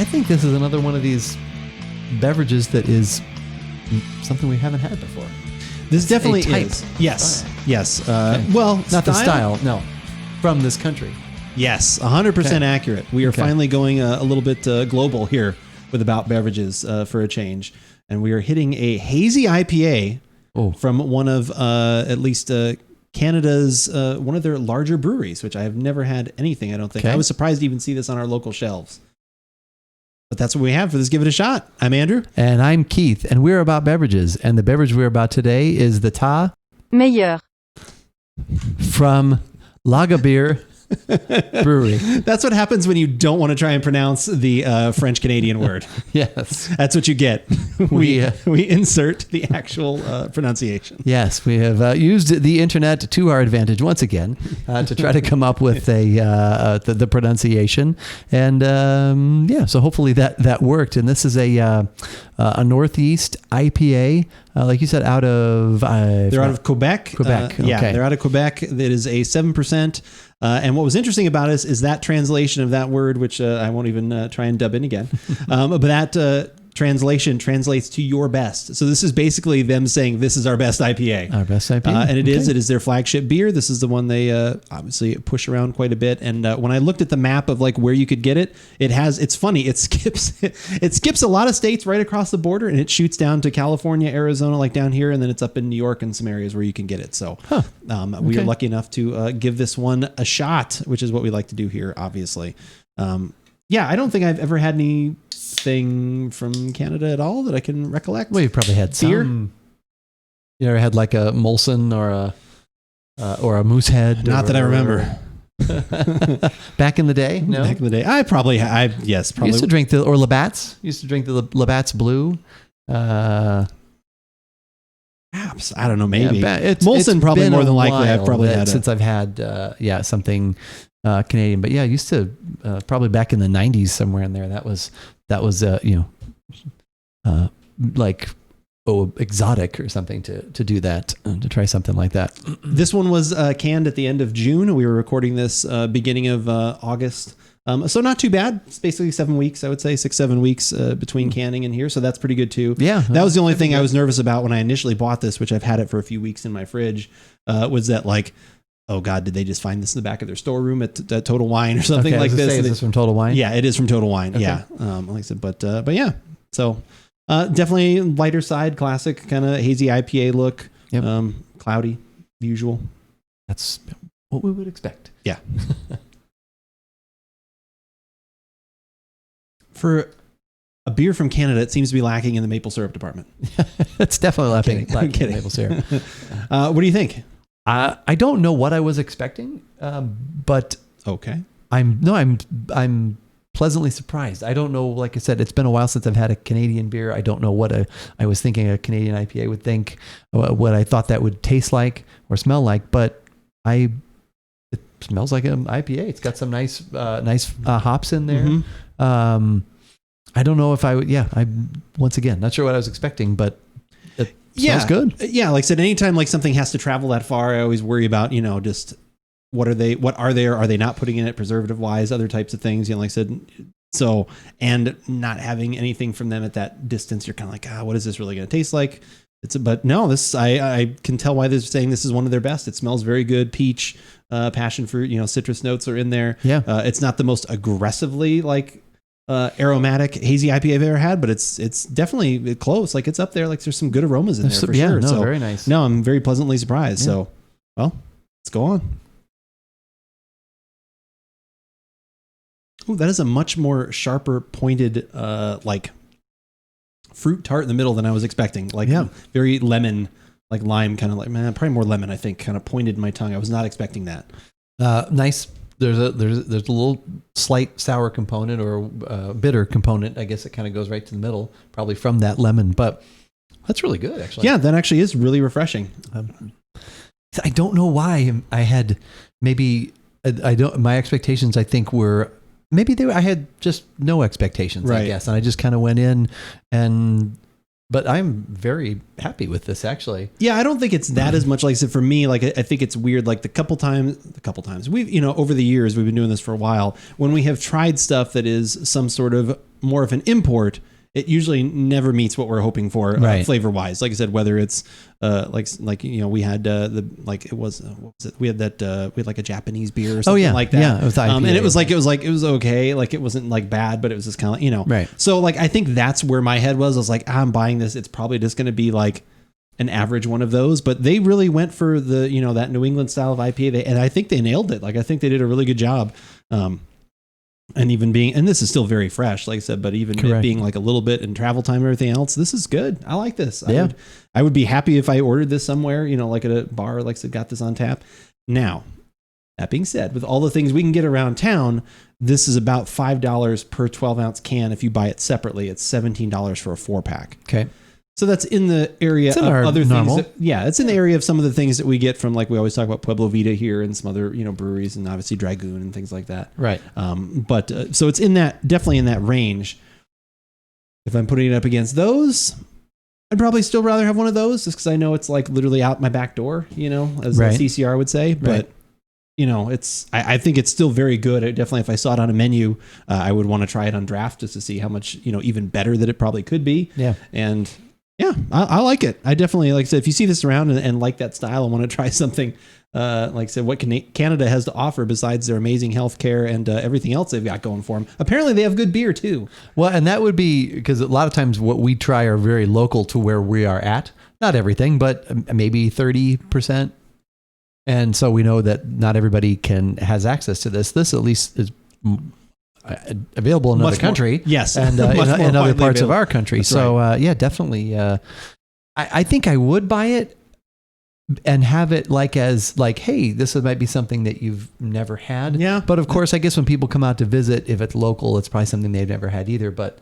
I think this is another one of these beverages that is something we haven't had before. This definitely a type is. Yes. style. Yes. Okay. Well, Not the style, no. From this country. Yes, 100% accurate. We are finally going a little bit global here with About Beverages for a change. And we are hitting a hazy IPA from one of at least Canada's, one of their larger breweries, which I have never had anything, I don't think. I was surprised to even see this on our local shelves. But that's what we have for this. Give it a shot. I'm Andrew. And I'm Keith, and we're About Beverages. And the beverage we're about today is the Ta Meilleure from Lagabiere Brewery. That's what happens when you don't want to try and pronounce the French Canadian word. Yes. That's what you get. We insert the actual pronunciation. Yes, we have used the internet to our advantage once again to try to come up with the pronunciation. And so hopefully that worked. And this is a Northeast IPA, like you said, out of... they're out of Quebec. Quebec, okay. Yeah, they're out of Quebec. It is a 7%. And what was interesting about it is that translation of that word, which I won't even try and dub in again, but that translation translates to your best. So this is basically them saying, this is our best IPA. Our best IPA. And it is their flagship beer. This is the one they obviously push around quite a bit. And when I looked at the map of like where you could get it, it's funny. It skips a lot of states right across the border, and it shoots down to California, Arizona, like down here. And then it's up in New York and some areas where you can get it. So we are lucky enough to give this one a shot, which is what we like to do here, obviously. I don't think I've ever had anything from Canada at all that I can recollect. Well, you've probably had beer. Some. You ever had like a Molson or a Moosehead? Not that I remember. Back in the day? No. Back in the day. Probably. Yes, probably. Used to drink the Labatts Blue. Perhaps. I don't know. Maybe. Molson it's probably more than likely. I've probably had since I've had something Canadian. But yeah, I used to probably back in the 90s somewhere in there. That was exotic or something to do that, to try something like that. This one was canned at the end of June. We were recording this beginning of August. So not too bad. It's basically 7 weeks, I would say 6-7 weeks between canning and here. So that's pretty good too. Yeah. That was the only thing I was nervous about when I initially bought this, which I've had it for a few weeks in my fridge, was that like, oh God, did they just find this in the back of their storeroom at Total Wine or something like this? Is this from Total Wine? Yeah, it is from Total Wine. Okay. Yeah. Like I said, but yeah. So definitely lighter side, classic kind of hazy IPA look. Yep. Cloudy, usual. That's what we would expect. Yeah. For a beer from Canada, it seems to be lacking in the maple syrup department. It's definitely lacking in maple syrup. What do you think? I don't know what I was expecting, but okay. I'm pleasantly surprised. I don't know. Like I said, it's been a while since I've had a Canadian beer. I don't know what I was thinking a Canadian IPA would think, what I thought that would taste like or smell like, but it smells like an IPA. It's got some nice hops in there. Mm-hmm. I don't know if I would. Yeah, once again not sure what I was expecting, but it smells good. Yeah, like I said, anytime like something has to travel that far, I always worry about just what are they are they not putting in it preservative wise, other types of things. Like I said, so and not having anything from them at that distance, you're kind of like, what is this really going to taste like? But no, this I can tell why they're saying this is one of their best. It smells very good. Peach, passion fruit, citrus notes are in there. Yeah, it's not the most aggressively like aromatic hazy IPA I've ever had, but it's definitely close. Like it's up there. Like there's some good aromas in there for sure. No, so very nice. No, I'm very pleasantly surprised. Yeah. So, well, let's go on. Ooh, that is a much more sharper, pointed, like fruit tart in the middle than I was expecting. Like very lemon, like lime, kind of like probably more lemon. I think kind of pointed in my tongue. I was not expecting that. Nice. There's a little slight sour component or bitter component. I guess it kind of goes right to the middle, probably from that lemon. But that's really good, actually. Yeah, that actually is really refreshing. I don't know why I had maybe my expectations. I think were maybe I had just no expectations. Right. I guess, and I just kind of went in and but I'm very happy with this actually. Yeah, I don't think it's that as much. Like I said, for me, like I think it's weird. Like the couple times we've, over the years, we've been doing this for a while. When we have tried stuff that is some sort of more of an import, it usually never meets what we're hoping for flavor wise. Like I said, whether it's we had we had like a Japanese beer or something like that. Yeah, it was IPA, and it was okay. Like it wasn't like bad, but it was just kind of right. So like I think that's where my head was. I was like, I'm buying this. It's probably just going to be like an average one of those, but they really went for the that New England style of IPA. And I think they nailed it. Like I think they did a really good job. And even and this is still very fresh, like I said, but even it being like a little bit in travel time and everything else, this is good. I like this. Yeah. I would be happy if I ordered this somewhere, like at a bar, like I said, got this on tap. Now, that being said, with all the things we can get around town, this is about $5 per 12-ounce can. If you buy it separately, it's $17 for a 4-pack. Okay. So that's in the area of other things. It's in the area of some of the things that we get from, like we always talk about Pueblo Vita here and some other, breweries, and obviously Dragoon and things like that. Right. So it's definitely in that range. If I'm putting it up against those, I'd probably still rather have one of those just because I know it's like literally out my back door, as the CCR would say. But, I think it's still very good. Definitely, if I saw it on a menu, I would want to try it on draft just to see how much, even better that it probably could be. Yeah. And yeah, I like it. I definitely, like I said, if you see this around and like that style and want to try something, like I said, what Canada has to offer besides their amazing healthcare and everything else they've got going for them. Apparently they have good beer too. Well, and that would be because a lot of times what we try are very local to where we are at. Not everything, but maybe 30%. And so we know that not everybody has access to this. This at least is available in another country. Yes. And in other parts of our country. That's so right. Definitely. I think I would buy it and have it hey, this might be something that you've never had. Yeah. But of course, I guess when people come out to visit, if it's local, it's probably something they've never had either. But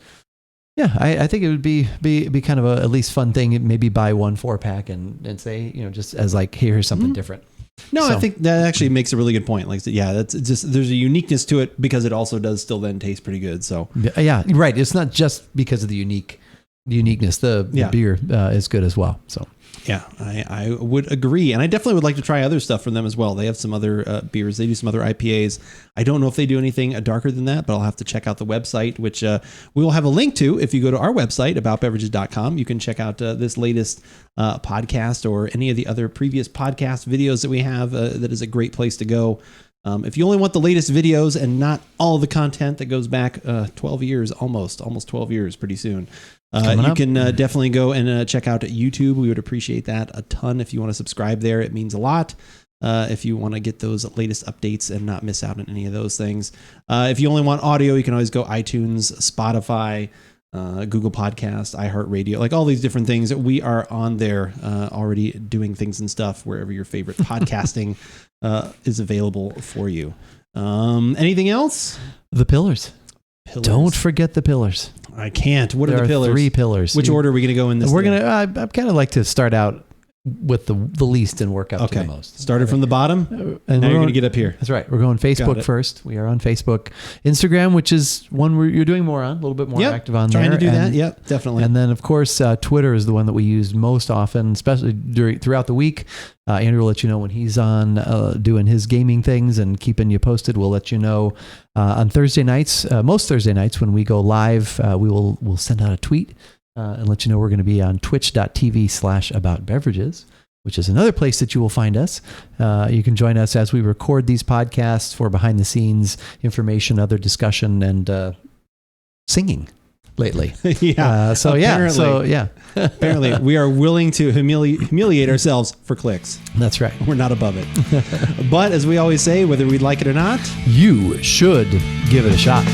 yeah, I think it would be kind of a at least fun thing. Maybe buy one 4-pack and say, just as like, here's something different. No, I think that actually makes a really good point. Like, yeah, that's just, there's a uniqueness to it because it also does still then taste pretty good. So yeah, right. It's not just because of the uniqueness. The beer is good as well. So yeah, I would agree. And I definitely would like to try other stuff from them as well. They have some other beers. They do some other IPAs. I don't know if they do anything darker than that, but I'll have to check out the website, which we will have a link to. If you go to our website, AboutBeverages.com, you can check out this latest podcast or any of the other previous podcast videos that we have. That is a great place to go. If you only want the latest videos and not all the content that goes back 12 years, almost 12 years pretty soon, you can definitely go and check out YouTube. We would appreciate that a ton. If you want to subscribe there, it means a lot. If you want to get those latest updates and not miss out on any of those things. If you only want audio, you can always go iTunes, Spotify, Google Podcast, iHeartRadio, like all these different things. We are on there already doing things and stuff wherever your favorite podcasting is available for you. Anything else? The pillars. Don't forget the pillars. I can't. What are the pillars? 3 pillars. Which order are we going to go in this? We're going to, I kind of like to start out with the least and work up to the most. Started from the bottom, and now you're going to get up here. That's right. We're going Facebook first. We are on Facebook. Instagram, which is one you're doing more on, a little bit more active on there. Trying to do that. Yep, definitely. And then, of course, Twitter is the one that we use most often, especially throughout the week. Andrew will let you know when he's on doing his gaming things and keeping you posted. We'll let you know on Thursday nights, most Thursday nights when we go live, we'll send out a tweet and let you know we're going to be on twitch.tv/AboutBeverages, which is another place that you will find us. You can join us as we record these podcasts for behind the scenes information, other discussion, and singing lately. Apparently we are willing to humiliate ourselves for clicks. That's right. We're not above it. But as we always say, whether we like it or not, you should give it a shot.